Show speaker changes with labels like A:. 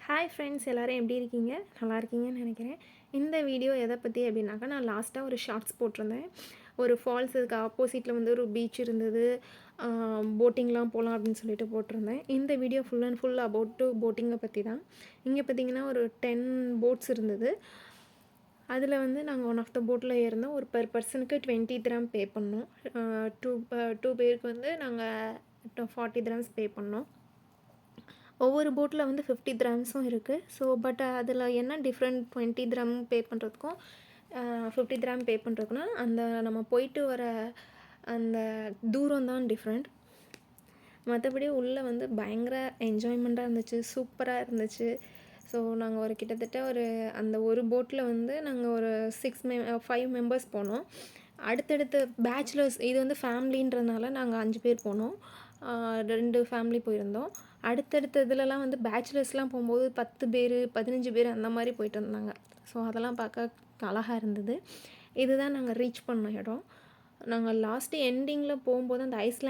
A: Hi friends, எல்லோரும் எப்படி இருக்கீங்க? நல்லா இருக்கீங்கன்னு நினைக்கிறேன். இந்த வீடியோ எதை பற்றி அப்படின்னாக்கா, நான் லாஸ்ட்டாக ஒரு ஷார்ட்ஸ் போட்டிருந்தேன். ஒரு ஃபால்ஸ் இதுக்கு ஆப்போசிட்டில் வந்து ஒரு பீச் இருந்தது. போட்டிங்லாம் போகலாம் அப்படின்னு சொல்லிட்டு போட்டிருந்தேன். இந்த video full and full about போட்டிங்கை பற்றி தான். இங்கே பார்த்தீங்கன்னா ஒரு 10 போட்ஸ் இருந்தது. அதில் வந்து நாங்கள் ஒன் ஆஃப் த போட்டில் ஏறினோம். ஒரு பெர் பர்சனுக்கு 20 திராம் பே பண்ணோம். டூ பேருக்கு வந்து நாங்கள் 40 திராம்ஸ் பே பண்ணோம். ஒவ்வொரு போட்டில் வந்து 50 கிராம்ஸும் இருக்குது. ஸோ பட் அதில் என்ன டிஃப்ரெண்ட் 20 கிராம் பே பண்ணுறதுக்கும் 50 கிராம் பே பண்ணுறதுக்குன்னா, அந்த நம்ம போயிட்டு வர அந்த தூரம் தான் டிஃப்ரெண்ட். மற்றபடி உள்ளே வந்து பயங்கர என்ஜாய்மெண்ட்டாக இருந்துச்சு, சூப்பராக இருந்துச்சு. ஸோ நாங்கள் ஒரு கிட்டத்தட்ட அந்த ஒரு போட்டில் வந்து நாங்கள் ஒரு 5 மெம்பர்ஸ் போனோம். அடுத்தடுத்த பேச்சுலர்ஸ் இது வந்து ஃபேமிலின்றதுனால நாங்கள் 5 பேர் போனோம். 2 ஃபேமிலி போயிருந்தோம். அடுத்தடுத்த இதிலலாம் வந்து பேச்சுலர்ஸ்லாம் போகும்போது 10 பேர் 15 பேர் அந்த மாதிரி போயிட்டு இருந்தாங்க. ஸோ அதெல்லாம் பார்க்க அழகாக இருந்தது. இதுதான் நாங்கள் ரீச் பண்ண இடம். நாங்கள் லாஸ்ட்டு எண்டிங்கில் போகும்போது அந்த ஐஸ்லேண்ட்